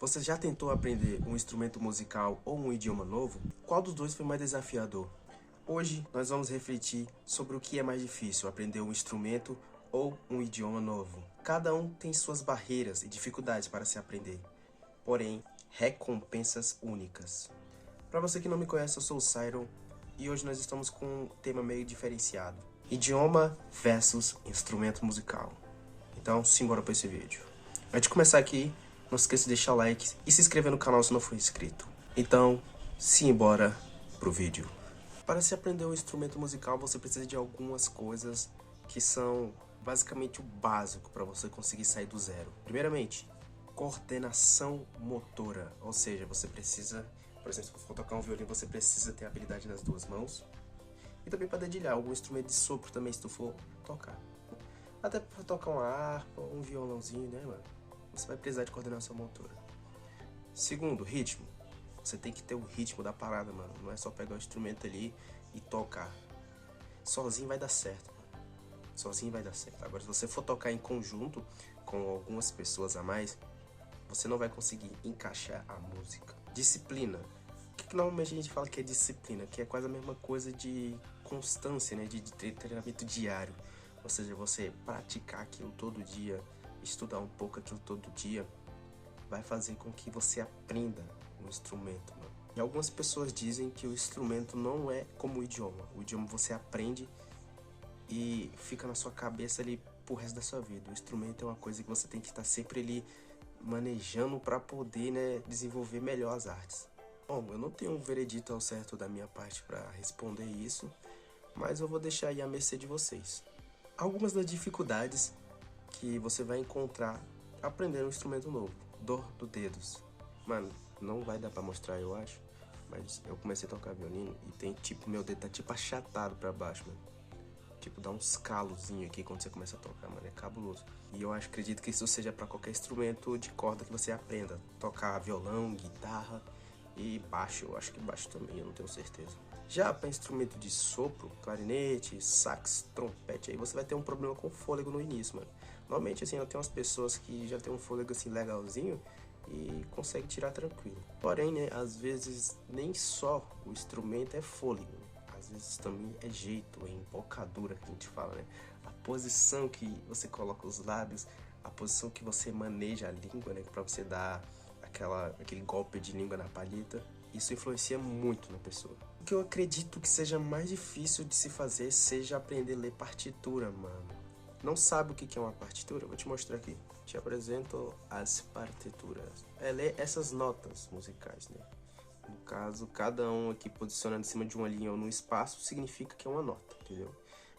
Você já tentou aprender um instrumento musical ou um idioma novo? Qual dos dois foi mais desafiador? Hoje nós vamos refletir sobre o que é mais difícil, aprender um instrumento ou um idioma novo. Cada um tem suas barreiras e dificuldades para se aprender, porém, recompensas únicas. Para você que não me conhece, eu sou o Cyron e hoje nós estamos com um tema meio diferenciado: idioma versus instrumento musical. Então, simbora para esse vídeo. Antes de começar aqui, não esqueça de deixar o like e se inscrever no canal se não for inscrito. Então, simbora pro vídeo. Para se aprender um instrumento musical, você precisa de algumas coisas que são basicamente o básico para você conseguir sair do zero. Primeiramente, coordenação motora, ou seja, você precisa, por exemplo, se for tocar um violino, você precisa ter habilidade nas duas mãos. E também para dedilhar, algum instrumento de sopro também, se tu for tocar. Até para tocar uma harpa, um violãozinho, né, mano? Você vai precisar de coordenação motora. Segundo, ritmo. Você tem que ter o ritmo da parada, mano. Não é só pegar o instrumento ali e tocar. Sozinho vai dar certo, mano. Sozinho vai dar certo. Agora, se você for tocar em conjunto com algumas pessoas a mais, você não vai conseguir encaixar a música. Disciplina. O que normalmente a gente fala que é disciplina? Que é quase a mesma coisa de constância, né? De treinamento diário. Ou seja, você praticar aquilo todo dia, estudar um pouco aquilo todo dia, vai fazer com que você aprenda o instrumento, mano. E algumas pessoas dizem que o instrumento não é como o idioma. O idioma você aprende e fica na sua cabeça ali pro resto da sua vida. O instrumento é uma coisa que você tem que estar sempre ali manejando para poder, né, desenvolver melhor as artes. Bom, eu não tenho um veredito ao certo da minha parte para responder isso, mas eu vou deixar aí à mercê de vocês. Algumas das dificuldades que você vai encontrar aprendendo um instrumento novo. Dor dos dedos. Mano, não vai dar pra mostrar, eu acho. Mas eu comecei a tocar violino e tem tipo, meu dedo tá tipo achatado pra baixo, mano. Tipo, dá uns calozinhos aqui quando você começa a tocar, mano. É cabuloso. E eu acredito que isso seja pra qualquer instrumento de corda que você aprenda. Tocar violão, guitarra e baixo. Eu acho que baixo também, eu não tenho certeza. Já para instrumento de sopro, clarinete, sax, trompete, aí você vai ter um problema com fôlego no início, mano. Normalmente, assim, eu tenho umas pessoas que já tem um fôlego, assim, legalzinho e consegue tirar tranquilo. Porém, né, às vezes nem só o instrumento é fôlego, às vezes também é jeito, é embocadura que a gente fala, né? A posição que você coloca os lábios, a posição que você maneja a língua, né, para você dar aquele golpe de língua na palheta. Isso influencia muito na pessoa. O que eu acredito que seja mais difícil de se fazer seja aprender a ler partitura, mano. Não sabe o que é uma partitura? Eu vou te mostrar aqui. Te apresento as partituras. É ler essas notas musicais, né? No caso, cada um aqui posicionado em cima de uma linha ou num espaço significa que é uma nota, entendeu?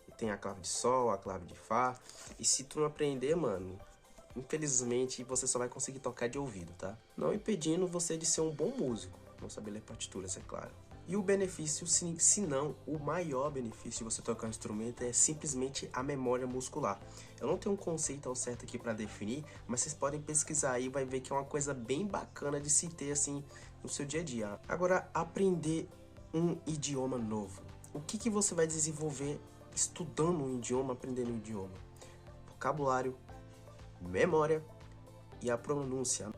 E tem a clave de sol, a clave de fá. E se tu não aprender, mano, infelizmente você só vai conseguir tocar de ouvido, tá? Não impedindo você de ser um bom músico. Não saber ler partituras, é claro. E o benefício, se não, o maior benefício de você tocar um instrumento é simplesmente a memória muscular. Eu não tenho um conceito ao certo aqui para definir, mas vocês podem pesquisar aí e vai ver que é uma coisa bem bacana de se ter assim no seu dia a dia. Agora, aprender um idioma novo. O que você vai desenvolver estudando um idioma, aprendendo um idioma? Vocabulário, memória e a pronúncia.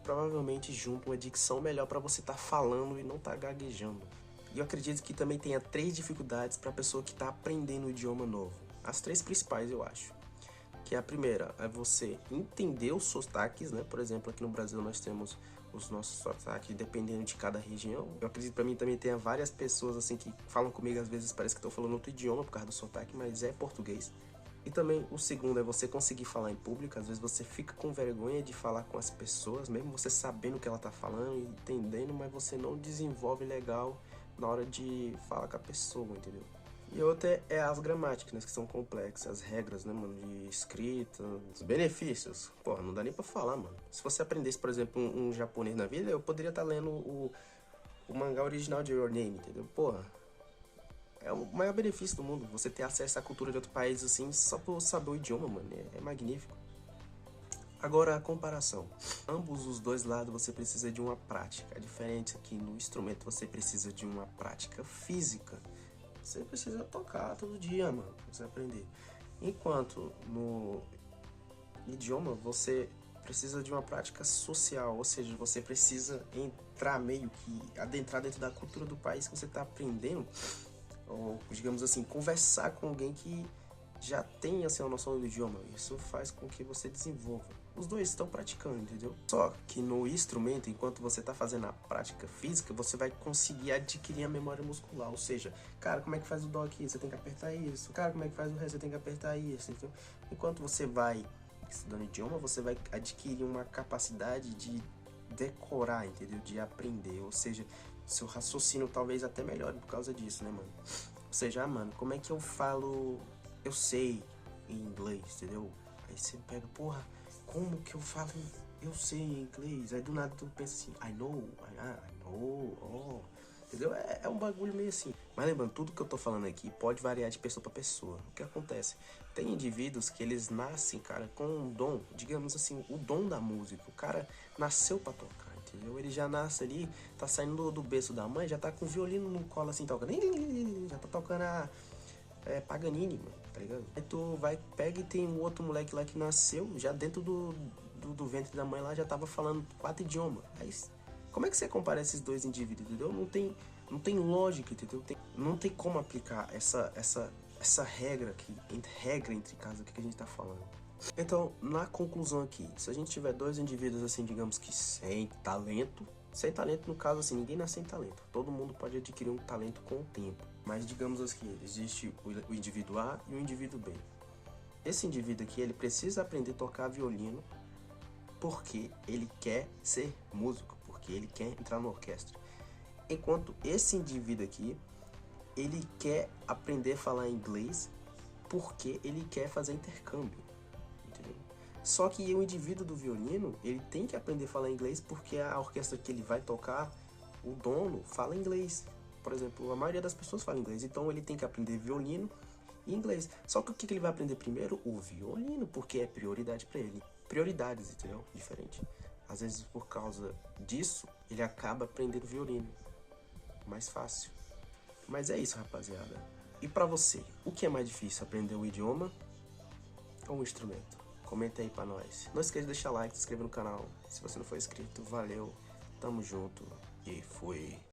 Provavelmente junto uma dicção melhor para você estar falando e não estar gaguejando. E eu acredito que também tenha 3 dificuldades para a pessoa que está aprendendo um idioma novo. As 3 principais, eu acho. Que a primeira é você entender os sotaques, né? Por exemplo, aqui no Brasil nós temos os nossos sotaques dependendo de cada região. Eu acredito que para mim também tenha várias pessoas assim que falam comigo, às vezes parece que estão falando outro idioma por causa do sotaque, mas é português. E também o segundo é você conseguir falar em público. Às vezes você fica com vergonha de falar com as pessoas, mesmo você sabendo o que ela tá falando e entendendo, mas você não desenvolve legal na hora de falar com a pessoa, entendeu? E outra é as gramáticas, né, que são complexas, as regras, né, mano, de escrita, os benefícios. Porra, não dá nem pra falar, mano. Se você aprendesse, por exemplo, um japonês na vida, eu poderia estar lendo o mangá original de Your Name, entendeu? Porra. É o maior benefício do mundo, você ter acesso à cultura de outro país assim, só por saber o idioma, mano, é magnífico. Agora a comparação. Ambos os dois lados você precisa de uma prática. É diferente aqui no instrumento, você precisa de uma prática física. Você precisa tocar todo dia, mano, pra você aprender. Enquanto no idioma você precisa de uma prática social, ou seja, você precisa entrar meio que, adentrar dentro da cultura do país que você está aprendendo, ou digamos assim, conversar com alguém que já tem assim, a noção do idioma. Isso faz com que você desenvolva. Os dois estão praticando, entendeu? Só que no instrumento, enquanto você está fazendo a prática física, você vai conseguir adquirir a memória muscular. Ou seja, cara, como é que faz o dó aqui? Você tem que apertar isso. Cara, como é que faz o ré? Você tem que apertar isso. Entendeu? Enquanto você vai estudando idioma, você vai adquirir uma capacidade de decorar, entendeu? De aprender. Ou seja, seu raciocínio talvez até melhore por causa disso, né, mano? Ou seja, mano, como é que eu falo... Eu sei em inglês, entendeu? Aí você pega, porra, como que eu falo? Eu sei em inglês. Aí do nada tu pensa assim, I know, oh. Entendeu? É um bagulho meio assim. Mas lembrando, tudo que eu tô falando aqui pode variar de pessoa pra pessoa. O que acontece? Tem indivíduos que eles nascem, cara, com um dom, digamos assim, o dom da música. O cara nasceu pra tocar, entendeu? Ele já nasce ali, tá saindo do berço da mãe, já tá com o violino no colo assim, tocando. Já tá tocando Paganini, mano, tá ligado? Aí tu vai, pega e tem um outro moleque lá que nasceu, já dentro do ventre da mãe lá, já tava falando 4 idiomas. Aí, como é que você compara esses dois indivíduos, entendeu? Não tem lógica, entendeu? Não tem como aplicar essa regra aqui, regra entre casos aqui que a gente tá falando. Então, na conclusão aqui, se a gente tiver dois indivíduos assim, digamos que sem talento no caso assim, ninguém nasce sem talento. Todo mundo pode adquirir um talento com o tempo. Mas digamos assim, existe o indivíduo A e o indivíduo B. Esse indivíduo aqui, ele precisa aprender a tocar violino porque ele quer ser músico, porque ele quer entrar na orquestra. Enquanto esse indivíduo aqui, ele quer aprender a falar inglês porque ele quer fazer intercâmbio, entendeu? Só que o indivíduo do violino, ele tem que aprender a falar inglês porque a orquestra que ele vai tocar, o dono fala inglês. Por exemplo, a maioria das pessoas fala inglês, então ele tem que aprender violino e inglês. Só que o que ele vai aprender primeiro? O violino, porque é prioridade para ele. Prioridades, entendeu? Diferente. Às vezes, por causa disso, ele acaba aprendendo violino. Mais fácil. Mas é isso, rapaziada. E pra você, o que é mais difícil? Aprender um idioma ou um instrumento? Comenta aí pra nós. Não esqueça de deixar like, se inscrever no canal. Se você não for inscrito, valeu. Tamo junto e fui.